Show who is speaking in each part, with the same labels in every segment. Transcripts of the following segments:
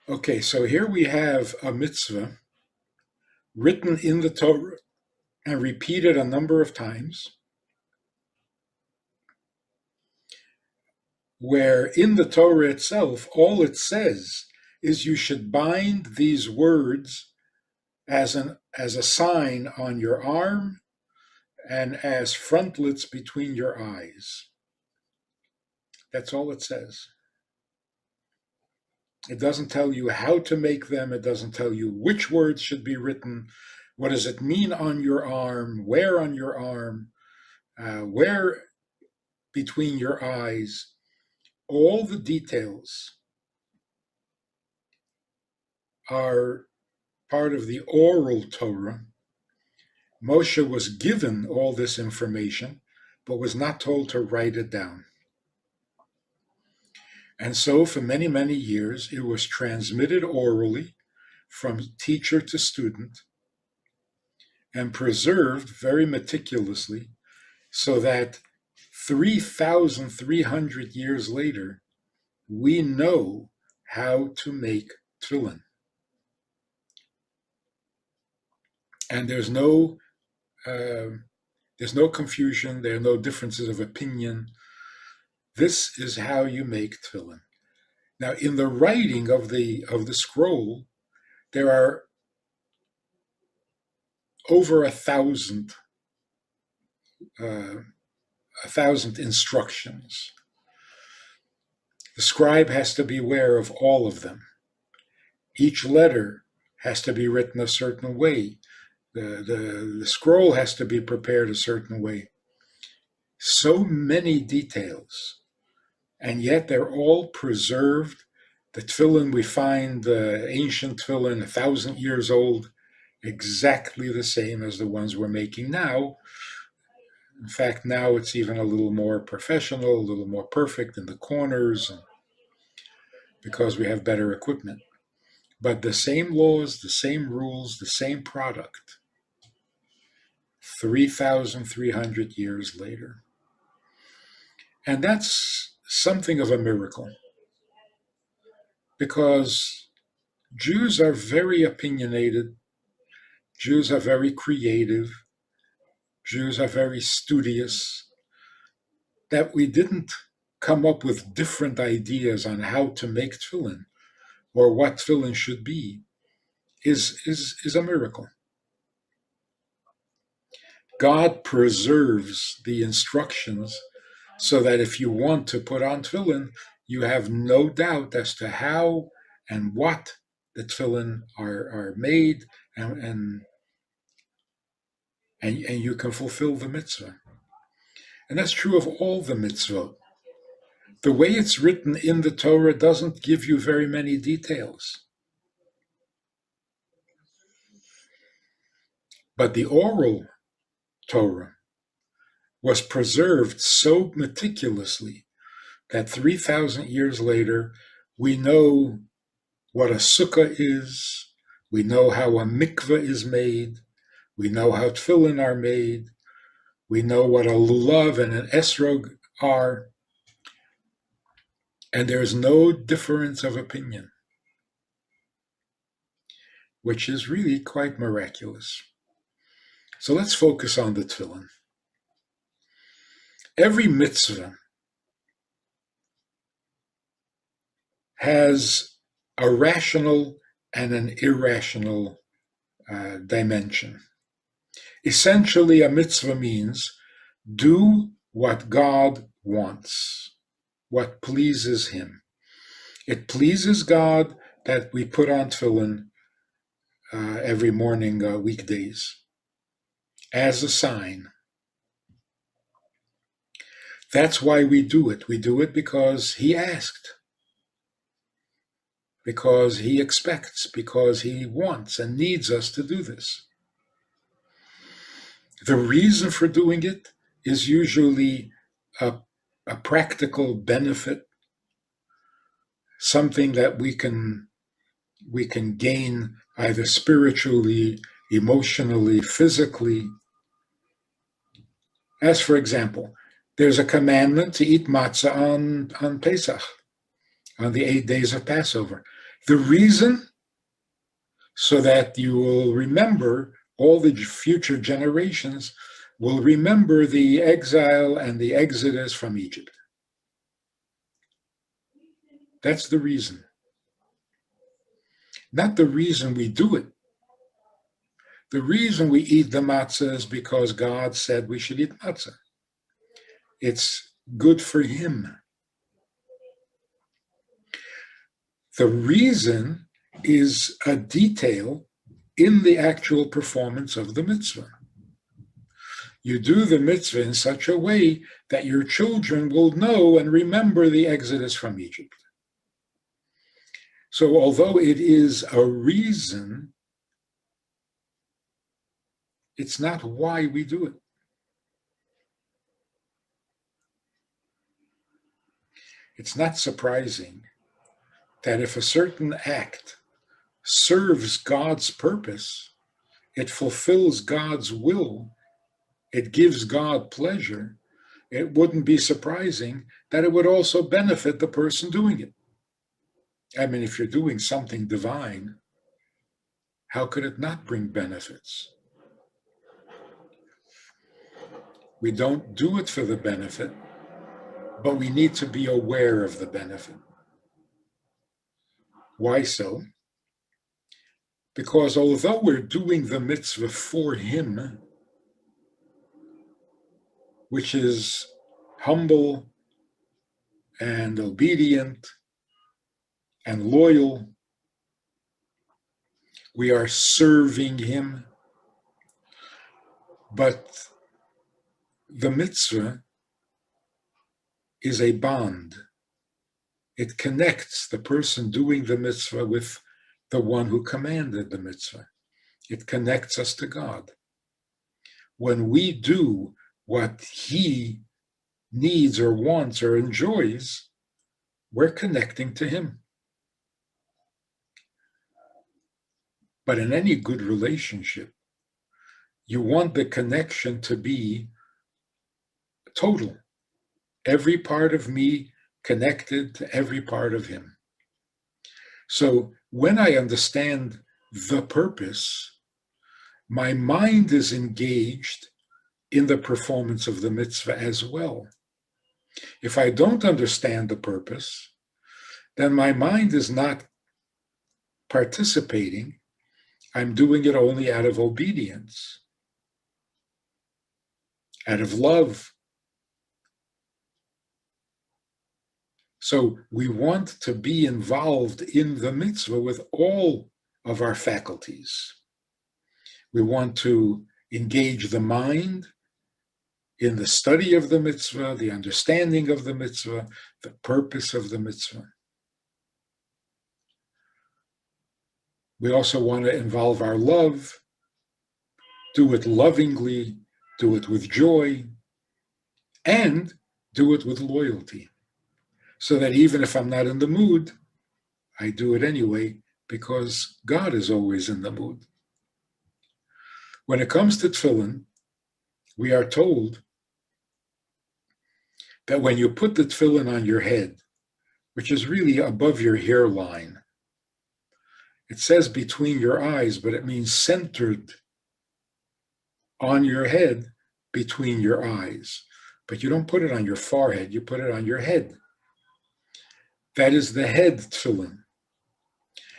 Speaker 1: Okay, so here we have a mitzvah written in the Torah and repeated a number of times, where in the Torah itself, all it says is you should bind these words as a sign on your arm and as frontlets between your eyes. That's all it says. It doesn't tell you how to make them. It doesn't tell you which words should be written. What does it mean on your arm? Where on your arm? Where between your eyes? All the details are part of the oral Torah. Moshe was given all this information, but was not told to write it down. And so for many, many years, it was transmitted orally from teacher to student and preserved very meticulously so that 3,300 years later, we know how to make tefillin. And there's no confusion, there are no differences of opinion. This is how you make tefillin. Now, in the writing of the scroll, there are over 1,000 instructions. The scribe has to be aware of all of them. Each letter has to be written a certain way. The scroll has to be prepared a certain way. So many details, and yet they're all preserved. The tefillin, we find the ancient tefillin, 1,000 years old, exactly the same as the ones we're making now. In fact, now it's even a little more professional, a little more perfect in the corners, because we have better equipment. But the same laws, the same rules, the same product, 3,300 years later. And that's something of a miracle, because Jews are very opinionated, Jews are very creative, Jews are very studious, that we didn't come up with different ideas on how to make tefillin or what tefillin should be is a miracle. God preserves the instructions so that if you want to put on tefillin, you have no doubt as to how and what the tefillin are made, and you can fulfill the mitzvah. And that's true of all the mitzvot. The way it's written in the Torah doesn't give you very many details. But the oral Torah was preserved so meticulously that 3,000 years later, we know what a sukkah is, we know how a mikveh is made, we know how tefillin are made, we know what a lulav and an esrog are, and there's no difference of opinion, which is really quite miraculous. So let's focus on the tefillin. Every mitzvah has a rational and an irrational dimension. Essentially, a mitzvah means do what God wants, what pleases Him. It pleases God that we put on tefillin every morning, weekdays, as a sign. That's why we do it. We do it because He asked, because He expects, because He wants and needs us to do this. The reason for doing it is usually a practical benefit, something that we can gain either spiritually, emotionally, physically. As for example, there's a commandment to eat matzah on Pesach, on the 8 days of Passover. The reason, so that you will remember, all the future generations will remember the exile and the exodus from Egypt. That's the reason. Not the reason we do it. The reason we eat the matzah is because God said we should eat matzah. It's good for him. The reason is a detail in the actual performance of the mitzvah. You do the mitzvah in such a way that your children will know and remember the exodus from Egypt. So although it is a reason, it's not why we do it. It's not surprising that if a certain act serves God's purpose, it fulfills God's will, it gives God pleasure, it wouldn't be surprising that it would also benefit the person doing it. I mean, if you're doing something divine, how could it not bring benefits? We don't do it for the benefit, but we need to be aware of the benefit. Why so? Because although we're doing the mitzvah for him, which is humble and obedient and loyal, we are serving him, but the mitzvah is a bond. It connects the person doing the mitzvah with the one who commanded the mitzvah. It connects us to God. When we do what he needs or wants or enjoys, we're connecting to him. But in any good relationship, you want the connection to be total. Every part of me connected to every part of him. So when I understand the purpose, my mind is engaged in the performance of the mitzvah as well. If I don't understand the purpose, then my mind is not participating. I'm doing it only out of obedience, out of love. So we want to be involved in the mitzvah with all of our faculties. We want to engage the mind in the study of the mitzvah, the understanding of the mitzvah, the purpose of the mitzvah. We also want to involve our love, do it lovingly, do it with joy, and do it with loyalty. So that even if I'm not in the mood, I do it anyway because God is always in the mood. When it comes to tefillin, we are told that when you put the tefillin on your head, which is really above your hairline, it says between your eyes, but it means centered on your head between your eyes. But you don't put it on your forehead, you put it on your head. That is the head tefillin.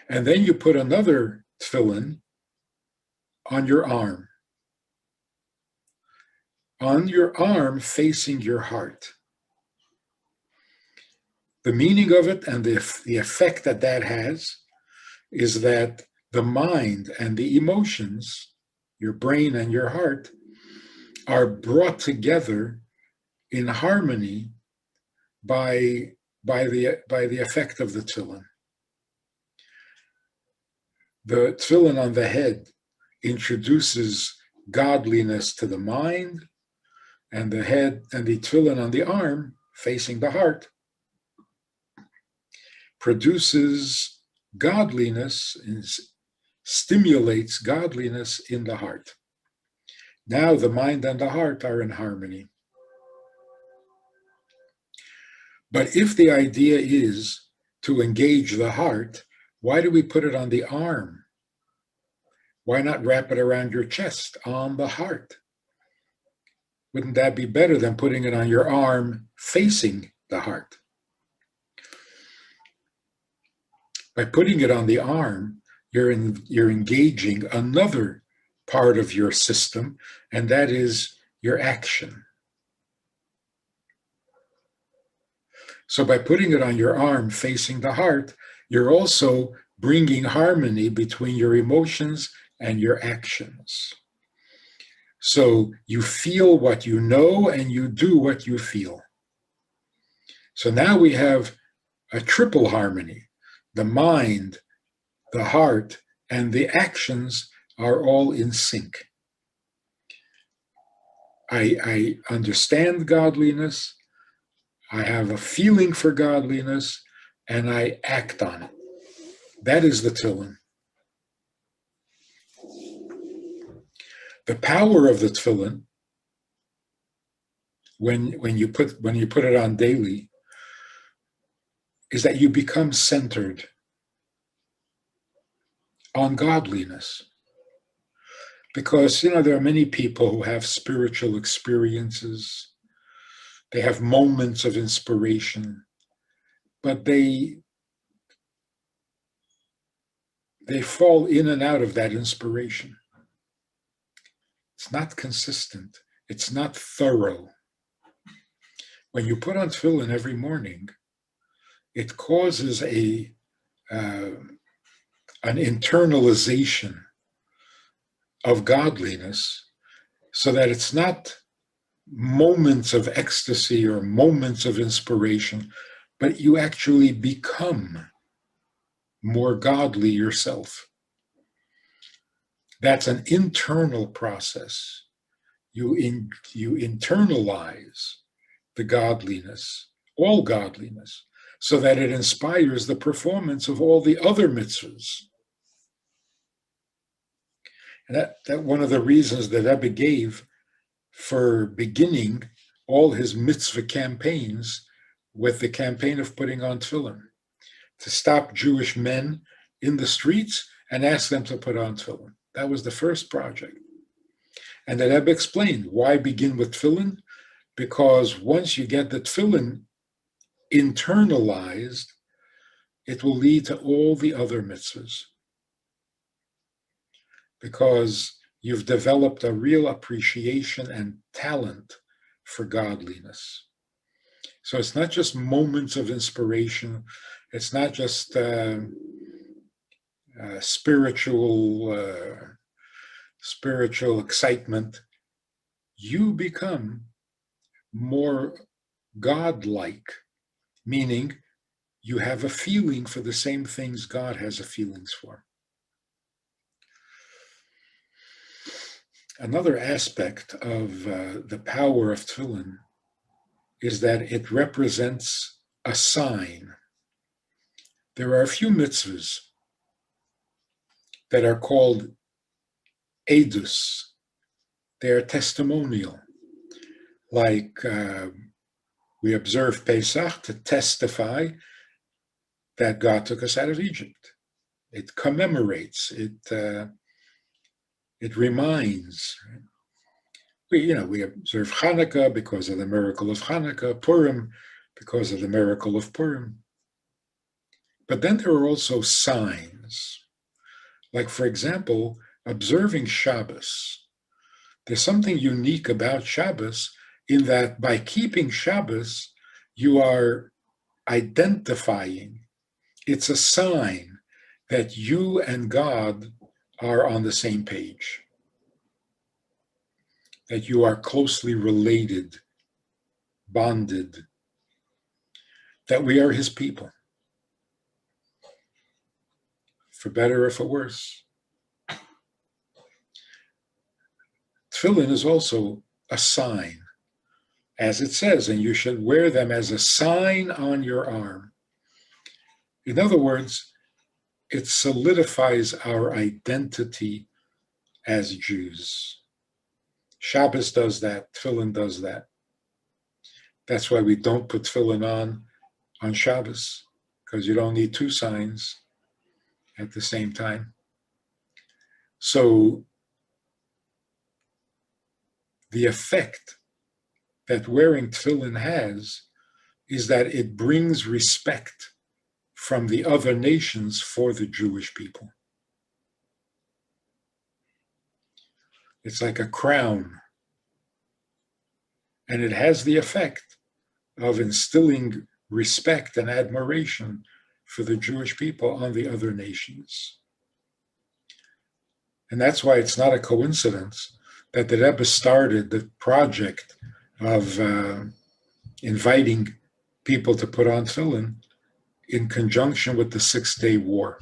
Speaker 1: And then you put another tefillin on your arm. On your arm facing your heart. The meaning of it and the effect that that has is that the mind and the emotions, your brain and your heart, are brought together in harmony by the effect of the tefillin. The tefillin on the head introduces godliness to the mind, and the head and the tefillin on the arm facing the heart produces godliness and stimulates godliness in the heart. Now the mind and the heart are in harmony. But if the idea is to engage the heart, Why do we put it on the arm? Why not wrap it around your chest, on the heart? Wouldn't that be better than putting it on your arm facing the heart? By putting it on the arm, you're engaging another part of your system, and that is your action. So by putting it on your arm facing the heart, you're also bringing harmony between your emotions and your actions. So you feel what you know and you do what you feel. So now we have a triple harmony. The mind, the heart, and the actions are all in sync. I understand godliness, I have a feeling for godliness, and I act on it. That is the tefillin. The power of the tefillin, when you put it on daily, is that you become centered on godliness. Because, there are many people who have spiritual experiences. They have moments of inspiration, but they fall in and out of that inspiration. It's not consistent. It's not thorough. When you put on tefillin every morning, it causes an internalization of godliness, so that it's not moments of ecstasy or moments of inspiration, but you actually become more godly yourself. That's an internal process. You internalize the godliness, all godliness, so that it inspires the performance of all the other mitzvahs. And that one of the reasons that Rebbe gave for beginning all his mitzvah campaigns with the campaign of putting on tefillin, to stop Jewish men in the streets and ask them to put on tefillin. That was the first project. And the Rebbe explained why begin with tefillin, because once you get the tefillin internalized, it will lead to all the other mitzvahs. Because you've developed a real appreciation and talent for godliness. So it's not just moments of inspiration. It's not just spiritual excitement. You become more godlike, meaning you have a feeling for the same things God has a feelings for. Another aspect of the power of tefillin is that it represents a sign. There are a few mitzvahs that are called edus. They are testimonial. Like we observe Pesach to testify that God took us out of Egypt. It commemorates, it reminds. We observe Hanukkah because of the miracle of Hanukkah, Purim because of the miracle of Purim. But then there are also signs. Like, for example, observing Shabbos. There's something unique about Shabbos in that by keeping Shabbos, you are identifying. It's a sign that you and God are on the same page, that you are closely related, bonded, that we are his people, for better or for worse. Tefillin is also a sign, as it says, and you should wear them as a sign on your arm. In other words, it solidifies our identity as Jews. Shabbos does that, tefillin does that. That's why we don't put tefillin on Shabbos, because you don't need two signs. at the same time. So the effect that wearing tefillin has is that it brings respect from the other nations for the Jewish people. It's like a crown, and it has the effect of instilling respect and admiration for the Jewish people on the other nations. And that's why it's not a coincidence that the Rebbe started the project of inviting people to put on tefillin in conjunction with the Six-Day War.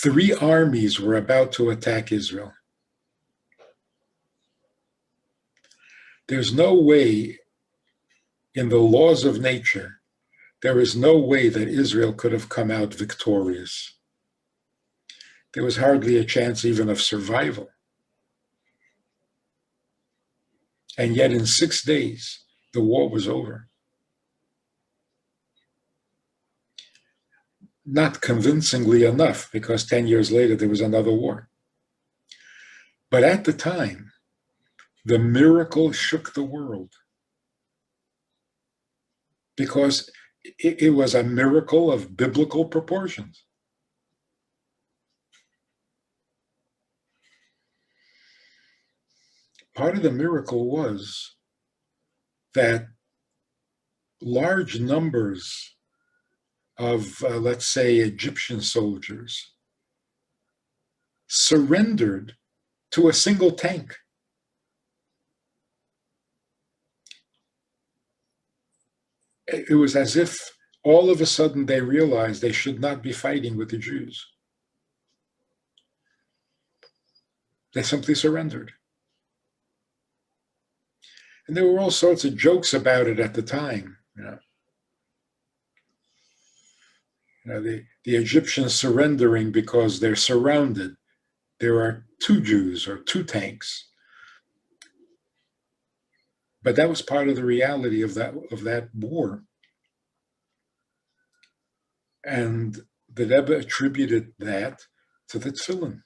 Speaker 1: 3 armies were about to attack Israel. There's no way in the laws of nature, there is no way that Israel could have come out victorious. There was hardly a chance even of survival. And yet in 6 days, the war was over. Not convincingly enough, because 10 years later there was another war. But at the time, the miracle shook the world because it was a miracle of biblical proportions. Part of the miracle was that large numbers of, let's say, Egyptian soldiers surrendered to a single tank. It was as if all of a sudden they realized they should not be fighting with the Jews. They simply surrendered. And there were all sorts of jokes about it at the time. The Egyptians surrendering because they're surrounded. There are 2 Jews or 2 tanks. But that was part of the reality of that war. And the Rebbe attributed that to the tefillin.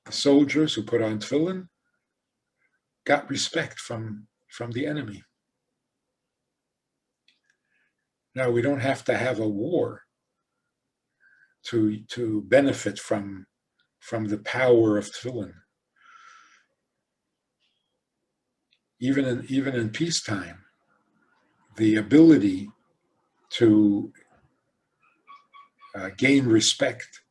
Speaker 1: The soldiers who put on tefillin got respect from the enemy. Now, we don't have to have a war to benefit from the power of tefillin. Even in peacetime, the ability to gain respect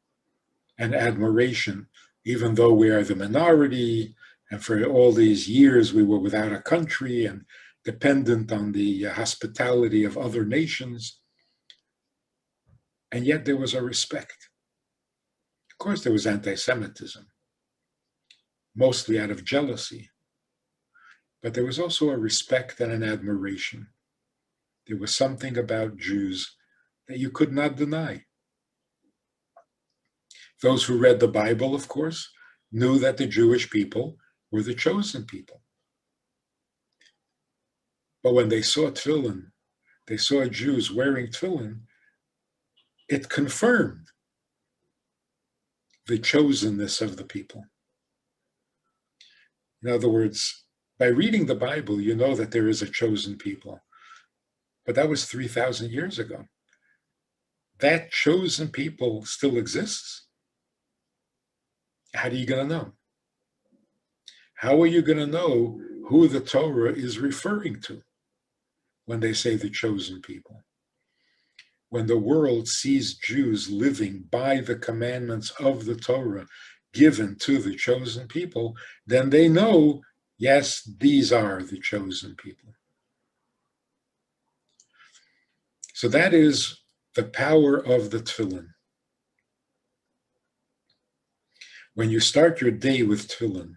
Speaker 1: and admiration, even though we are the minority, and for all these years we were without a country and dependent on the hospitality of other nations, and yet there was a respect. Of course, there was anti-Semitism, mostly out of jealousy, but there was also a respect and an admiration. There was something about Jews that you could not deny. Those who read the Bible, of course, knew that the Jewish people were the chosen people. But when they saw tefillin, they saw Jews wearing tefillin, it confirmed the chosenness of the people. In other words, by reading the Bible, you know that there is a chosen people. But that was 3,000 years ago. That chosen people still exists. How are you going to know? How are you going to know who the Torah is referring to when they say the chosen people? When the world sees Jews living by the commandments of the Torah given to the chosen people, then they know, yes, these are the chosen people. So that is the power of the tefillin. When you start your day with tefillin,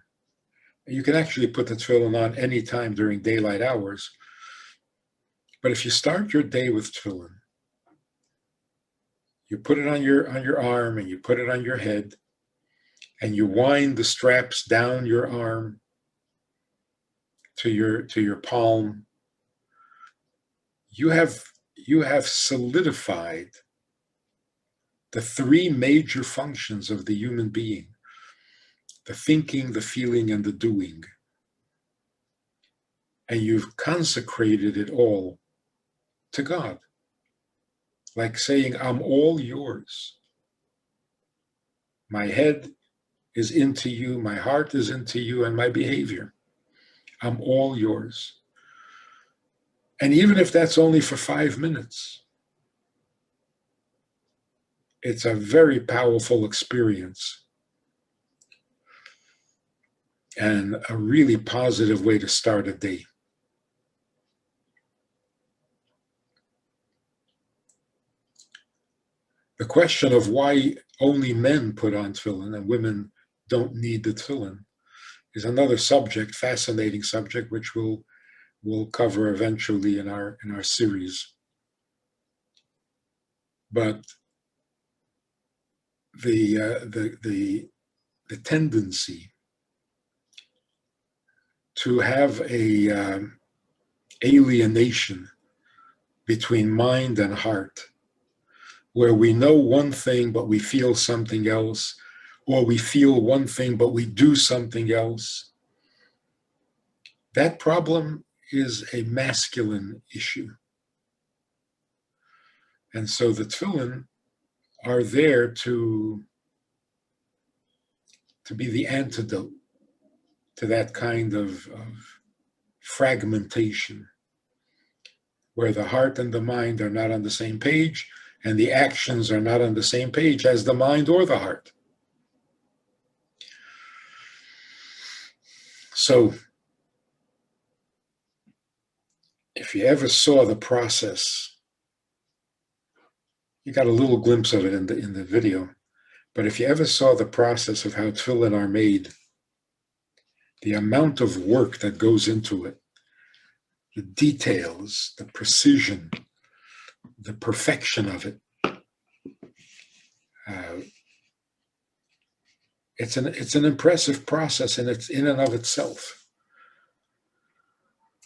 Speaker 1: you can actually put the tefillin on any time during daylight hours, but if you start your day with tefillin, you put it on your arm and you put it on your head, and you wind the straps down your arm to your palm, you have you have solidified the three major functions of the human being: the thinking, the feeling, and the doing. And you've consecrated it all to God. Like saying, I'm all yours. My head is into you, my heart is into you, and my behavior. I'm all yours. And even if that's only for 5 minutes, it's a very powerful experience and a really positive way to start a day. The question of why only men put on tefillin and women don't need the tefillin is another subject, fascinating subject, which we'll cover eventually in our series. But the tendency to have a alienation between mind and heart, where we know one thing but we feel something else, or we feel one thing but we do something else, that problem is a masculine issue. And so the tefillin are there to be the antidote to that kind of fragmentation, where the heart and the mind are not on the same page, and the actions are not on the same page as the mind or the heart. So, if you ever saw the process, you got a little glimpse of it in the video, but if you ever saw the process of how tefillin are made, the amount of work that goes into it, the details, the precision, the perfection of it, it's an impressive process, and it's in and of itself.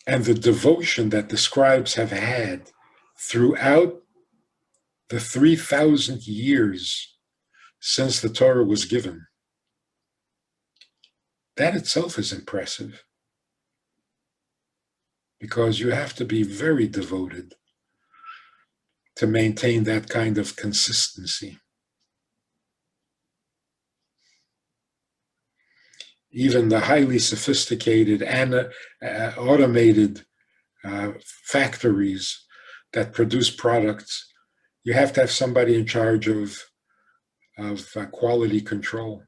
Speaker 1: And the devotion that the scribes have had throughout the 3,000 years since the Torah was given, that itself is impressive, because you have to be very devoted to maintain that kind of consistency. Even the highly sophisticated and automated factories that produce products, you have to have somebody in charge of quality control.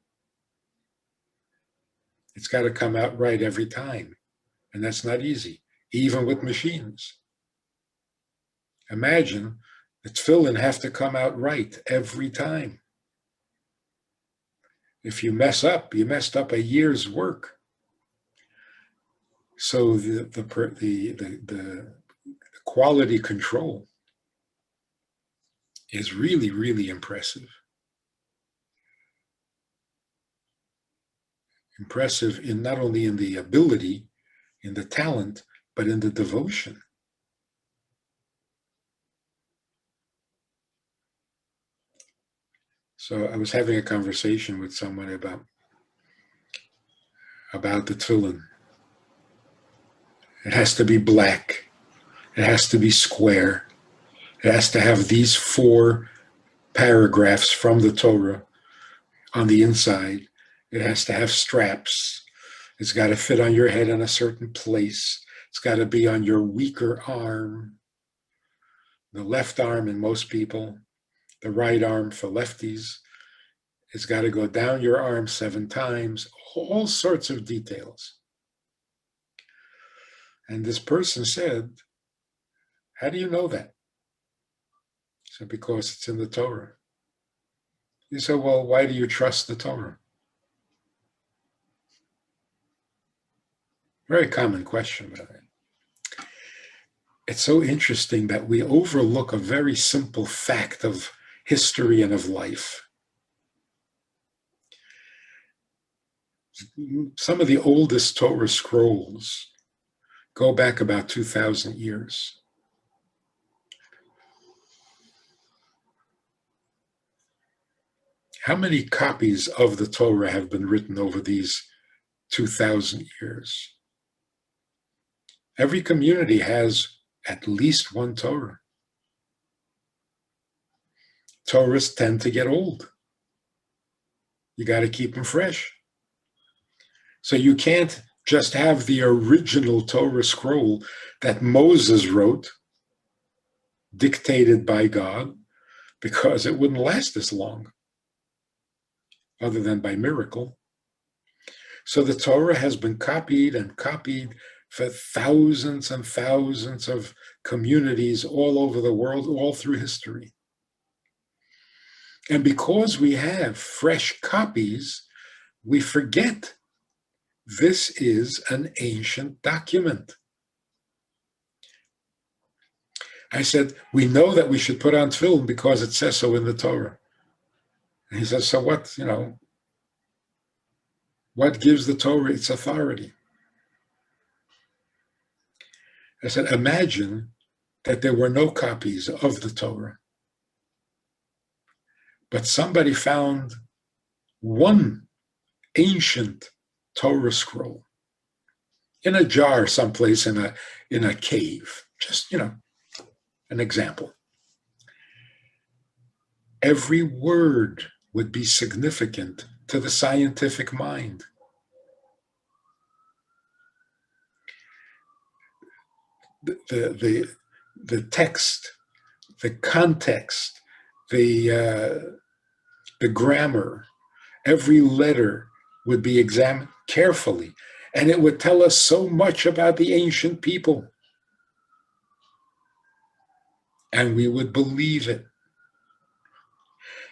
Speaker 1: It's got to come out right every time, and that's not easy, even with machines. Imagine the tefillin have to come out right every time. If you mess up, you messed up a year's work. So the quality control is really, really impressive. Impressive in not only in the ability, in the talent, but in the devotion. So I was having a conversation with someone about the tefillin. It has to be black. It has to be square. It has to have these 4 paragraphs from the Torah on the inside. It has to have straps. It's got to fit on your head in a certain place. It's got to be on your weaker arm, the left arm in most people, the right arm for lefties. It's got to go down your arm 7 times, all sorts of details. And this person said, how do you know that? I said, because it's in the Torah. He said, well, why do you trust the Torah? Very common question, by the way. It's so interesting that we overlook a very simple fact of history and of life. Some of the oldest Torah scrolls go back about 2,000 years. How many copies of the Torah have been written over these 2,000 years? Every community has at least one Torah. Torahs tend to get old. You got to keep them fresh. So you can't just have the original Torah scroll that Moses wrote, dictated by God, because it wouldn't last this long, other than by miracle. So the Torah has been copied and copied for thousands and thousands of communities all over the world, all through history. And because we have fresh copies, we forget this is an ancient document. I said, we know that we should put on tefillin because it says so in the Torah. And he says, so what, what gives the Torah its authority? I said, imagine that there were no copies of the Torah, but somebody found one ancient Torah scroll in a jar someplace in a cave. Just, an example. Every word would be significant to the scientific mind. The text, the context, the grammar, every letter would be examined carefully, and it would tell us so much about the ancient people. And we would believe it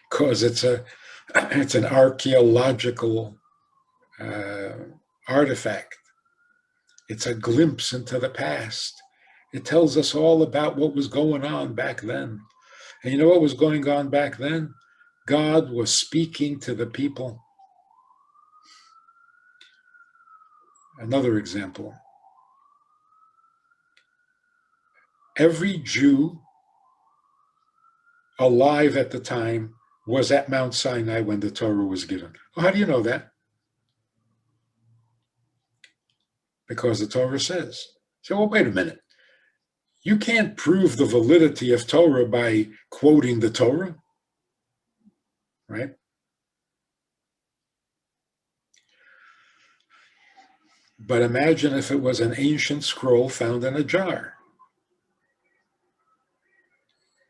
Speaker 1: because it's an archaeological artifact. It's a glimpse into the past. It tells us all about what was going on back then. And you know what was going on back then? God was speaking to the people. Another example. Every Jew alive at the time was at Mount Sinai when the Torah was given. Well, how do you know that? Because the Torah says. So, well, wait a minute. You can't prove the validity of Torah by quoting the Torah, right? But imagine if it was an ancient scroll found in a jar.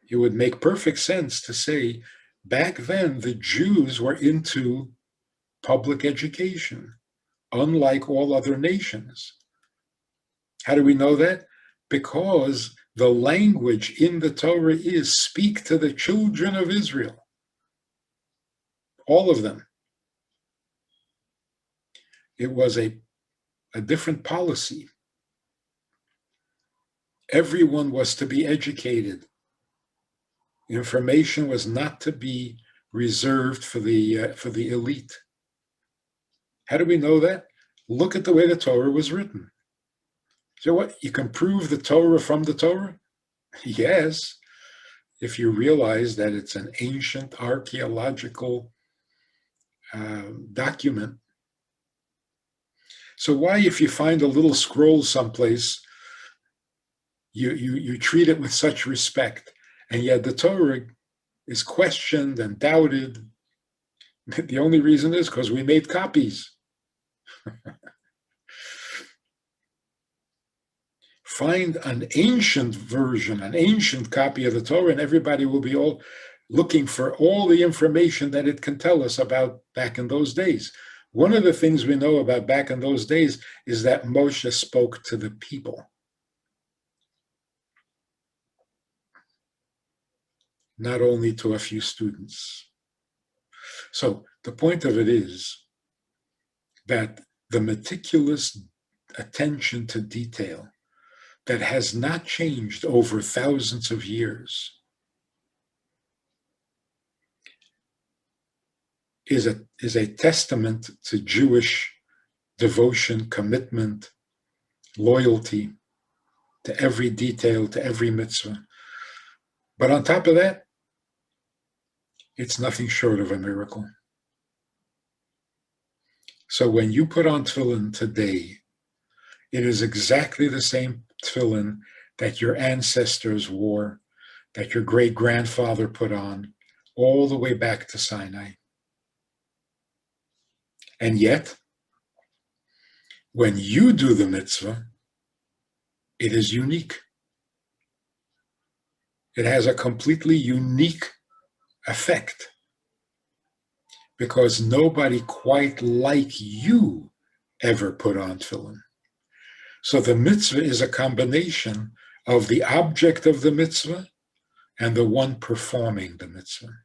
Speaker 1: It would make perfect sense to say, back then the Jews were into public education, unlike all other nations. How do we know that? Because the language in the Torah is speak to the children of Israel. All of them. It was a different policy. Everyone was to be educated. Information was not to be reserved for the elite. How do we know that? Look at the way the Torah was written. So what? You can prove the Torah from the Torah? Yes, if you realize that it's an ancient archaeological document. So why, if you find a little scroll someplace, you treat it with such respect, and yet the Torah is questioned and doubted? The only reason is because we made copies. Find an ancient version, an ancient copy of the Torah, and everybody will be all looking for all the information that it can tell us about back in those days. One of the things we know about back in those days is that Moshe spoke to the people. Not only to a few students. So the point of it is that the meticulous attention to detail that has not changed over thousands of years is a testament to Jewish devotion, commitment, loyalty to every detail, to every mitzvah. But on top of that, It's nothing short of a miracle. So when you put on tefillin today, it is exactly the same tefillin that your ancestors wore, that your great-grandfather put on, all the way back to Sinai. And yet, when you do the mitzvah, it is unique. It has a completely unique effect because nobody quite like you ever put on tefillin. So the mitzvah is a combination of the object of the mitzvah and the one performing the mitzvah.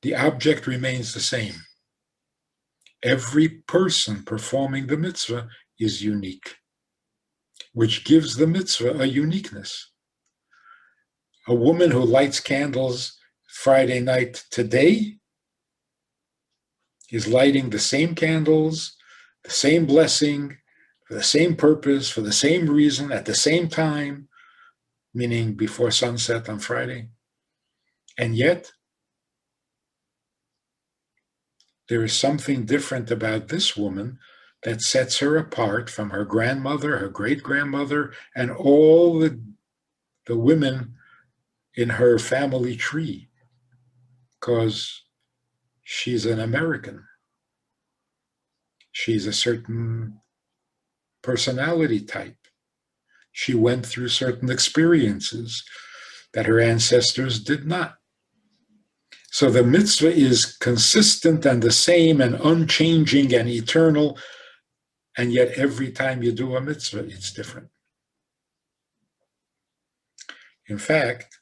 Speaker 1: The object remains the same. Every person performing the mitzvah is unique, which gives the mitzvah a uniqueness. A woman who lights candles Friday night today is lighting the same candles, the same blessing, for the same purpose, for the same reason, at the same time, meaning before sunset on Friday. And yet, there is something different about this woman that sets her apart from her grandmother, her great-grandmother, and all the women in her family tree, because she's an American. She's a certain personality type. She went through certain experiences that her ancestors did not. So the mitzvah is consistent and the same and unchanging and eternal, and yet every time you do a mitzvah, it's different. In fact,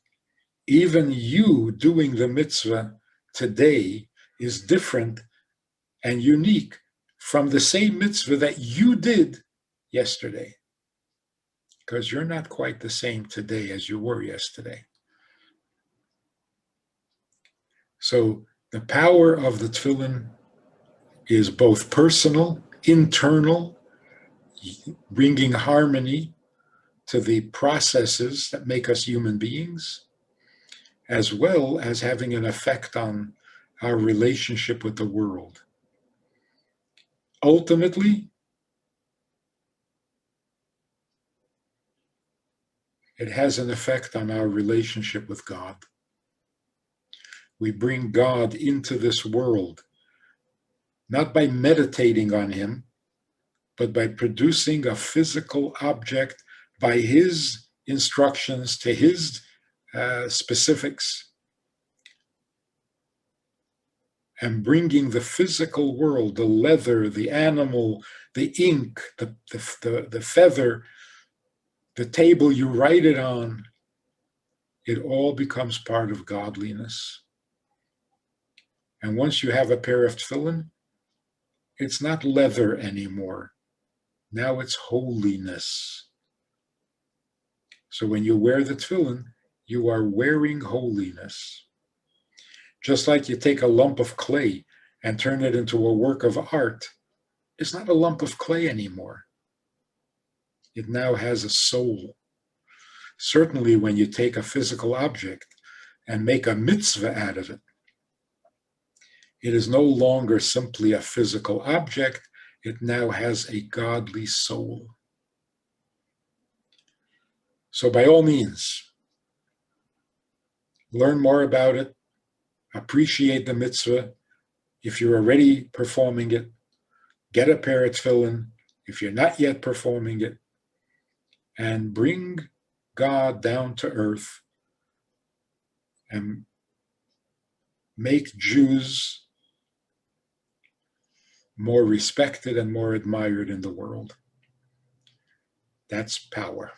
Speaker 1: even you doing the mitzvah today is different and unique from the same mitzvah that you did yesterday, because you're not quite the same today as you were yesterday. So the power of the tefillin is both personal, internal, bringing harmony to the processes that make us human beings, as well as having an effect on our relationship with the world. Ultimately, it has an effect on our relationship with God. We bring God into this world, not by meditating on him, but by producing a physical object by his instructions to his specifics, and bringing the physical world, the leather, the animal, the ink, the feather, the table you write it on, it all becomes part of godliness. And once you have a pair of tefillin, it's not leather anymore. Now it's holiness. So when you wear the tefillin, you are wearing holiness. Just like you take a lump of clay and turn it into a work of art, it's not a lump of clay anymore. It now has a soul. Certainly when you take a physical object and make a mitzvah out of it, it is no longer simply a physical object, it now has a godly soul. So by all means, learn more about it, appreciate the mitzvah. If you're already performing it, get a pair of tefillin. If you're not yet performing it, and bring God down to earth and make Jews more respected and more admired in the world. That's power.